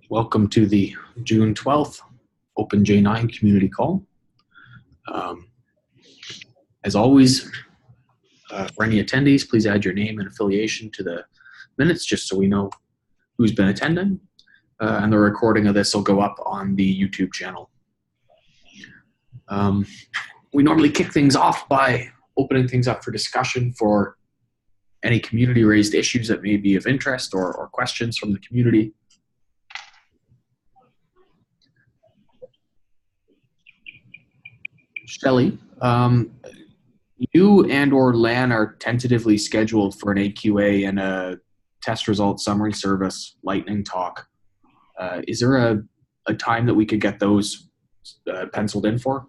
Welcome to the June 12th OpenJ9 community call. As always, for any attendees, please add your name and affiliation to the minutes just so we know who's been attending. And the recording of this will go up on the YouTube channel. We normally kick things off by opening things up for discussion for any community-raised issues that may be of interest or questions from the community. Shelley, you and or Lan are tentatively scheduled for an AQA and a test result summary service lightning talk. Is there a time that we could get those penciled in for?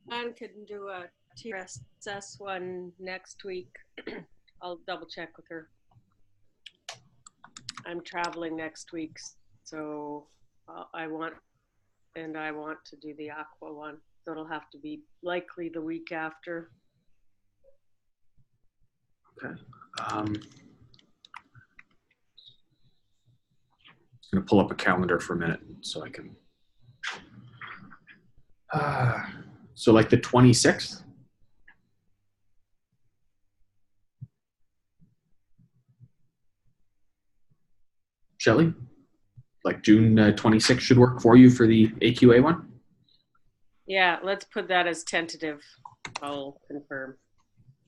Lan can do a TRSS one next week. I'll double check with her. I'm traveling next week, so I want to do the aqua one. So it'll have to be likely the week after. Okay. I'm just going to pull up a calendar for a minute so I can. So like the 26th? Shelley? Like June 26th should work for you for the AQA one? Yeah, let's put that as tentative. I'll confirm.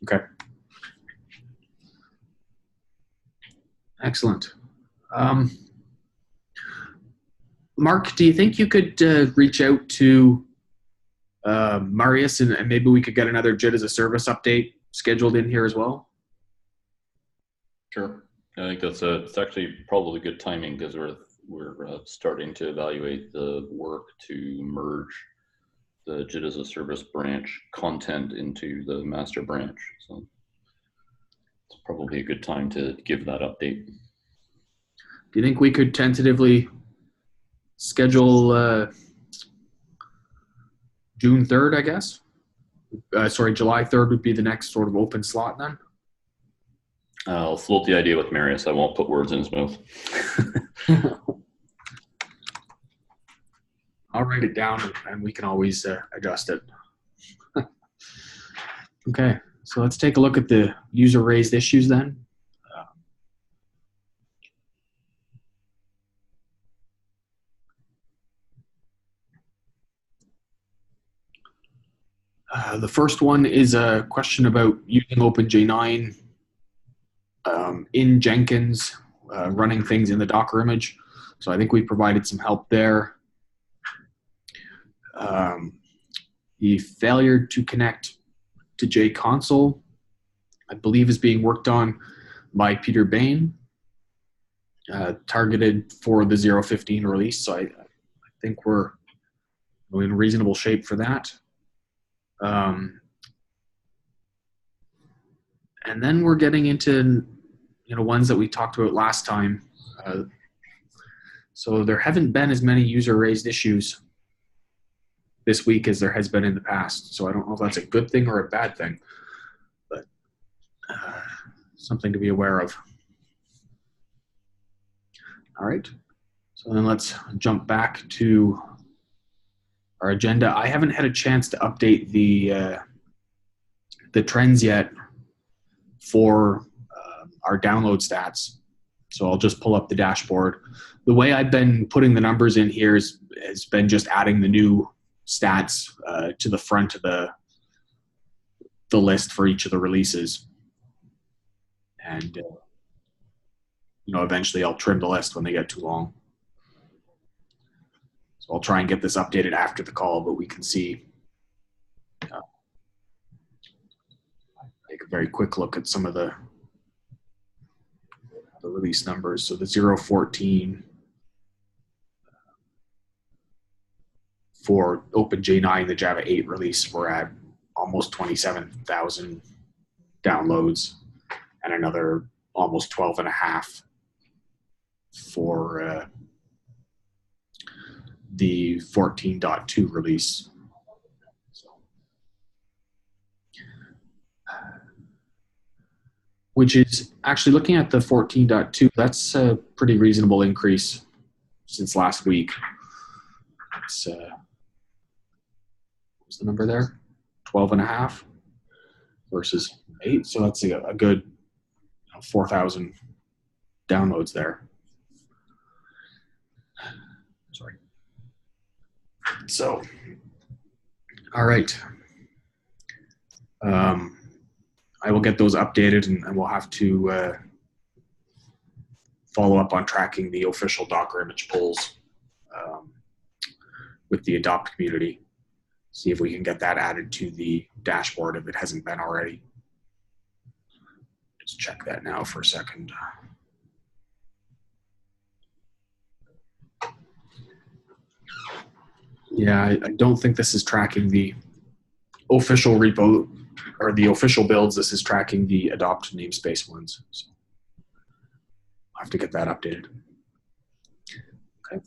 Okay. Excellent. Mark, do you think you could reach out to Marius and maybe we could get another JIT as a service update scheduled in here as well? Sure. I think it's actually probably good timing because we're starting to evaluate the work to merge the JIT as a service branch content into the master branch. So it's probably a good time to give that update. Do you think we could tentatively schedule June 3rd, I guess? Sorry, July 3rd would be the next sort of open slot then? I'll float the idea with Marius. I won't put words in his mouth. I'll write it down and we can always adjust it. Okay, so let's take a look at the user-raised issues then. The first one is a question about using OpenJ9 in Jenkins, running things in the Docker image. So I think we provided some help there. The failure to connect to JConsole, I believe, is being worked on by Peter Bain, targeted for the 0.15 release. So I think we're in reasonable shape for that. And then we're getting into ones that we talked about last time. So there haven't been as many user-raised issues this week as there has been in the past. So I don't know if that's a good thing or a bad thing, but something to be aware of. All right. So then let's jump back to our agenda. I haven't had a chance to update the trends yet for our download stats. So I'll just pull up the dashboard. The way I've been putting the numbers in here has been just adding the new stats to the front of the list for each of the releases. And eventually I'll trim the list when they get too long. So I'll try and get this updated after the call, but we can see take a very quick look at some of the release numbers. So the 0.14 for OpenJ9, the Java 8 release, we're at almost 27,000 downloads and another almost 12.5 for the 14.2 release. which is actually looking at the 14.2. That's a pretty reasonable increase since last week. It's, what's the number there? 12.5 versus 8. So that's a good 4,000 downloads there. Sorry. So, all right. I will get those updated, and we'll have to follow up on tracking the official Docker image pulls with the adopt community. See if we can get that added to the dashboard if it hasn't been already. Just check that now for a second. Yeah, I don't think this is tracking the official repo or the official builds. This is tracking the adopt namespace ones. So I'll have to get that updated. Okay.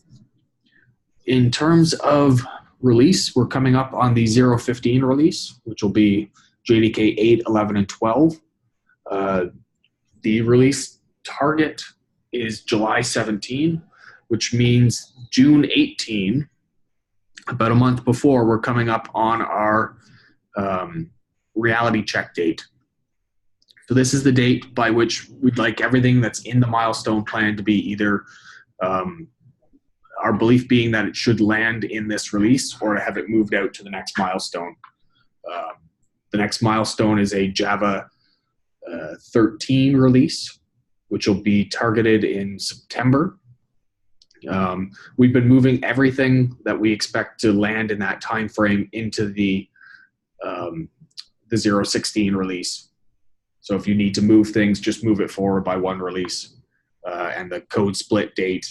In terms of release, we're coming up on the 0.15 release, which will be JDK 8, 11, and 12. The release target is July 17, which means June 18, about a month before, we're coming up on our reality check date. So this is the date by which we'd like everything that's in the milestone plan to be either our belief being that it should land in this release or to have it moved out to the next milestone. The next milestone is a Java 13 release, which will be targeted in September. We've been moving everything that we expect to land in that time frame into the 0.16 release. So if you need to move things, just move it forward by one release. And the code split date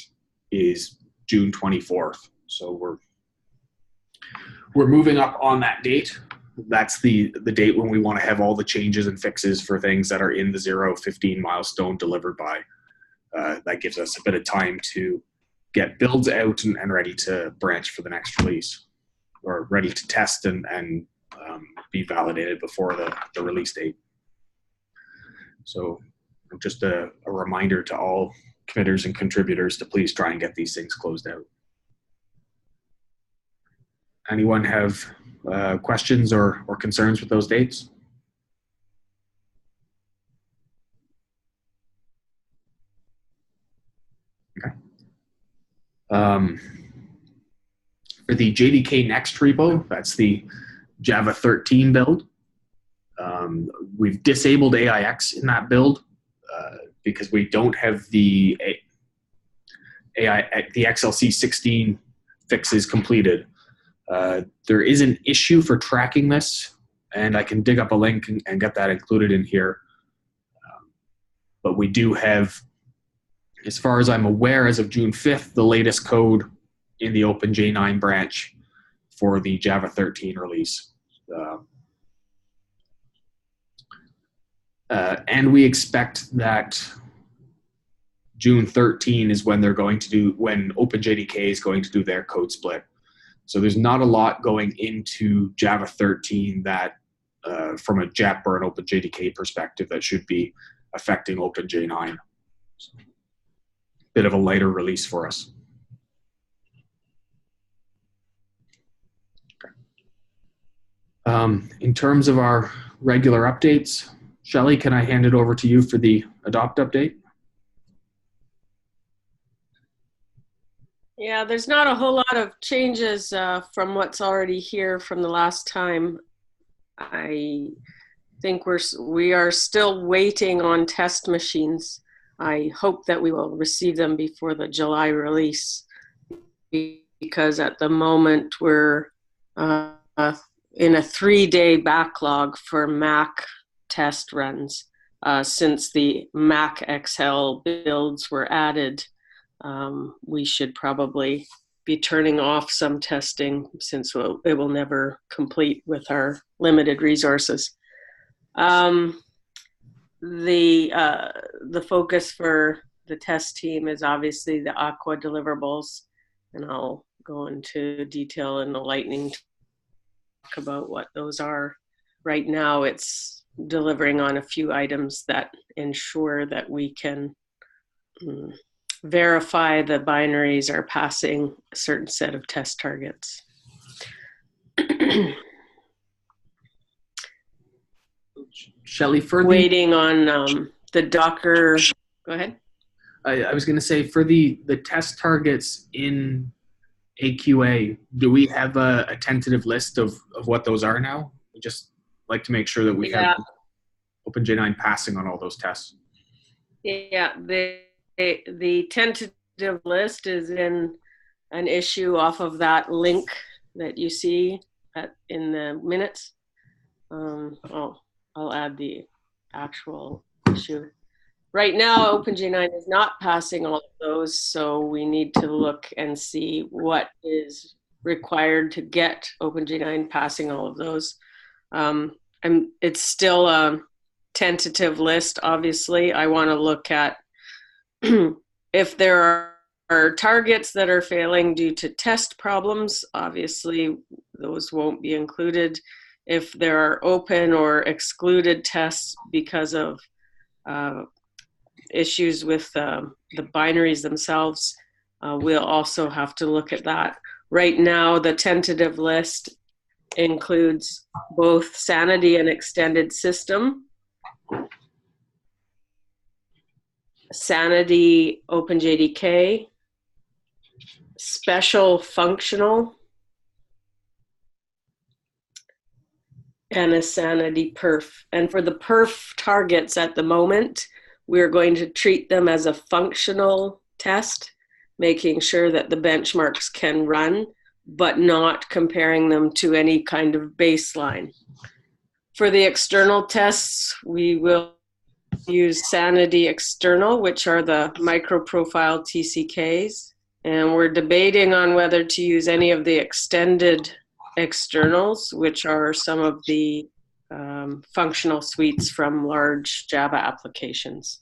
is June 24th. So we're moving up on that date. That's the date when we want to have all the changes and fixes for things that are in the 0.15 milestone delivered by. That gives us a bit of time to get builds out and ready to branch for the next release, or ready to test and be validated before the release date. So just a reminder to all committers and contributors to please try and get these things closed out. Anyone have questions or concerns with those dates? Okay. For the JDK Next repo, that's the Java 13 build. We've disabled AIX in that build because we don't have the XLC 16 fixes completed. There is an issue for tracking this, and I can dig up a link and get that included in here. But we do have, as far as I'm aware, as of June 5th, the latest code in the OpenJ9 branch for the Java 13 release. And we expect that June 13 is when when OpenJDK is going to do their code split. So there's not a lot going into Java 13 that, from a JEP or an OpenJDK perspective, that should be affecting OpenJ9. So, bit of a lighter release for us. Okay. In terms of our regular updates, Shelley, can I hand it over to you for the adopt update? Yeah, there's not a whole lot of changes from what's already here from the last time. I think we are still waiting on test machines. I hope that we will receive them before the July release, because at the moment we're in a 3-day backlog for Mac test runs. Since the Mac XL builds were added, we should probably be turning off some testing since it will never complete with our limited resources. The focus for the test team is obviously the Aqua deliverables, and I'll go into detail in the lightning talk about what those are. Right now it's delivering on a few items that ensure that we can verify the binaries are passing a certain set of test targets. Shelley, for waiting on the Docker. Go ahead. I was going to say, for the test targets in AQA, do we have a tentative list of what those are now? We just like to make sure that we have OpenJ9 passing on all those tests. Yeah, the tentative list is in an issue off of that link that you see in the minutes. I'll add the actual issue. Right now, OpenJ9 is not passing all of those, so we need to look and see what is required to get OpenJ9 passing all of those. And it's still a tentative list, obviously. I want to look at if there are targets that are failing due to test problems, obviously those won't be included. If there are open or excluded tests because of issues with the binaries themselves, we'll also have to look at that. Right now, the tentative list includes both Sanity and Extended System, Sanity OpenJDK, Special Functional, and a Sanity perf. And for the perf targets at the moment, we're going to treat them as a functional test, making sure that the benchmarks can run, but not comparing them to any kind of baseline. For the external tests, we will use Sanity External, which are the micro-profile TCKs. And we're debating on whether to use any of the extended externals, which are some of the functional suites from large Java applications.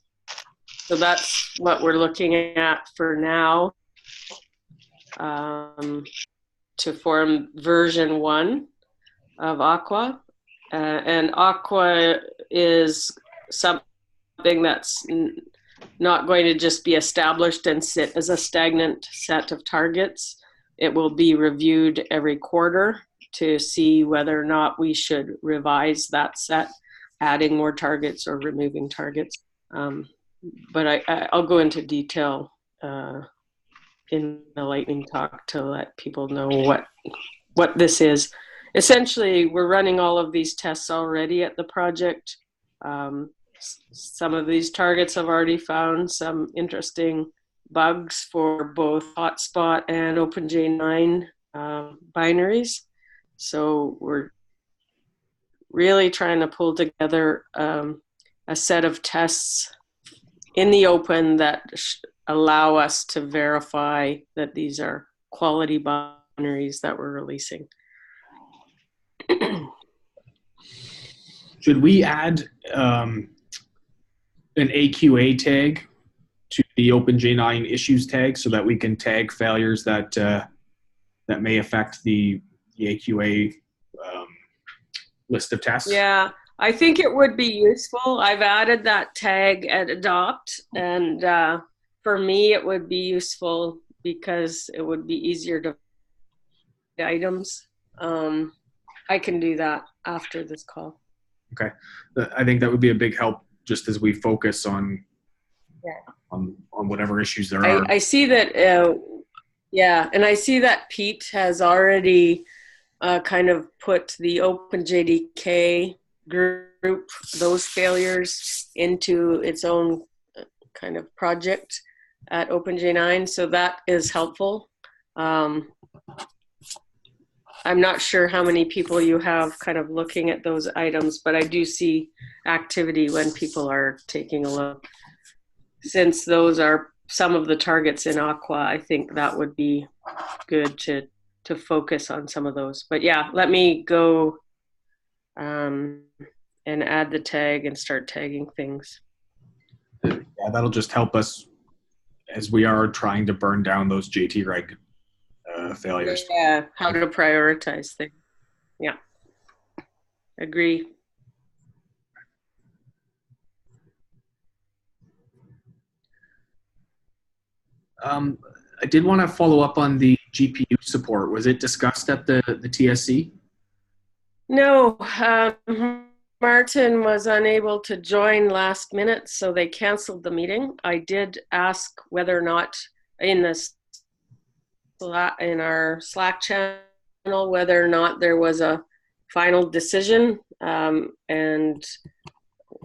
So that's what we're looking at for now to form version 1 of Aqua. And Aqua is something that's not going to just be established and sit as a stagnant set of targets. It will be reviewed every quarter to see whether or not we should revise that set, adding more targets or removing targets. But I'll go into detail in the lightning talk to let people know what this is. Essentially, we're running all of these tests already at the project. Some of these targets have already found some interesting bugs for both Hotspot and OpenJ9 binaries. So we're really trying to pull together a set of tests in the open that allow us to verify that these are quality binaries that we're releasing. Should we add an AQA tag to the OpenJ9 issues tag so that we can tag failures that that may affect the AQA list of tests? Yeah, I think it would be useful. I've added that tag at adopt, and for me it would be useful because it would be easier to items. I can do that after this call. Okay, I think that would be a big help just as we focus on on whatever issues there are. I see that, and I see that Pete has already kind of put the OpenJDK group, those failures, into its own kind of project at OpenJ9, so that is helpful. I'm not sure how many people you have kind of looking at those items, but I do see activity when people are taking a look. Since those are some of the targets in Aqua, I think that would be good to focus on some of those. But yeah, let me go and add the tag and start tagging things. Yeah, that'll just help us as we are trying to burn down those JT-Reg failures. Yeah, how to prioritize things. Yeah, agree. I did want to follow up on the GPU support. Was it discussed at the TSC? No, Martin was unable to join last minute, so they canceled the meeting. I did ask whether or not in our Slack channel whether or not there was a final decision, and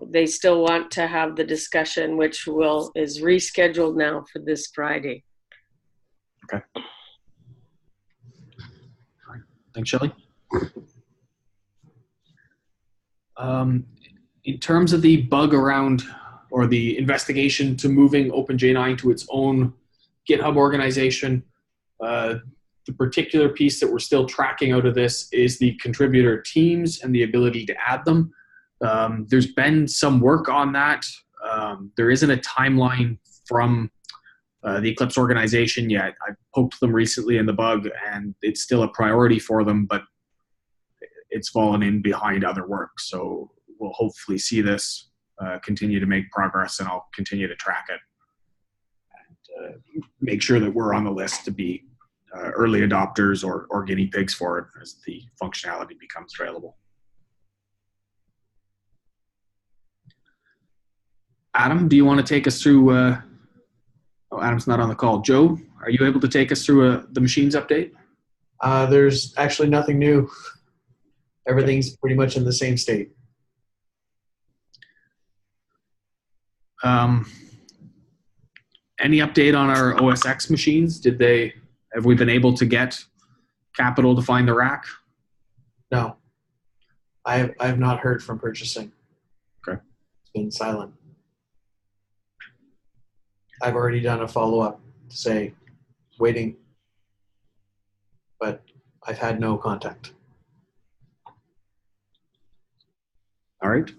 they still want to have the discussion, which is rescheduled now for this Friday. Okay. Thanks, Shelley. In terms of the bug around or the investigation to moving OpenJ9 to its own GitHub organization, the particular piece that we're still tracking out of this is the contributor teams and the ability to add them. There's been some work on that. There isn't a timeline from the Eclipse organization yet. I poked them recently in the bug, and it's still a priority for them, but it's fallen in behind other work. So we'll hopefully see this continue to make progress, and I'll continue to track it and make sure that we're on the list to be early adopters or guinea pigs for it as the functionality becomes available. Adam, do you want to take us through? Oh, Adam's not on the call. Joe, are you able to take us through the machines update? There's actually nothing new. Everything's pretty much in the same state. Any update on our OS X machines? Have we been able to get capital to find the rack? No, I have not heard from purchasing. Okay. It's been silent. I've already done a follow-up to say waiting, but I've had no contact. All right.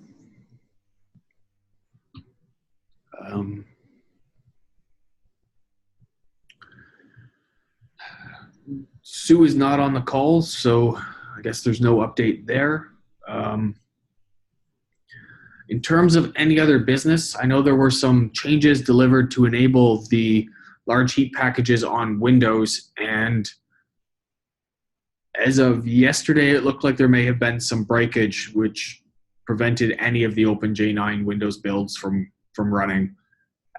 Sue is not on the call, so I guess there's no update there. In terms of any other business, I know there were some changes delivered to enable the large heap packages on Windows, and as of yesterday, it looked like there may have been some breakage which prevented any of the OpenJ9 Windows builds from running.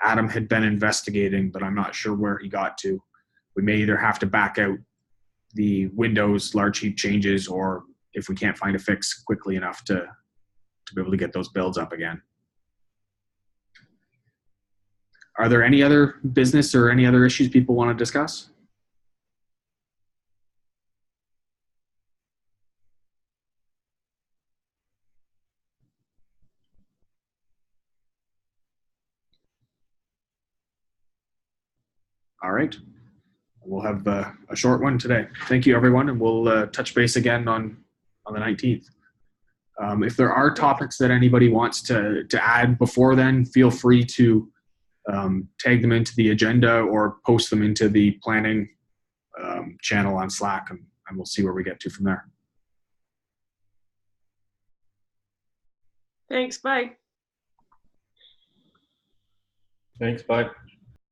Adam had been investigating, but I'm not sure where he got to. We may either have to back out the Windows large heap changes, or if we can't find a fix quickly enough to be able to get those builds up again. Are there any other business or any other issues people want to discuss? All right. We'll have a short one today. Thank you, everyone, and we'll touch base again on the 19th. If there are topics that anybody wants to add before then, feel free to tag them into the agenda or post them into the planning channel on Slack, and we'll see where we get to from there. Thanks, bye. Thanks, bye.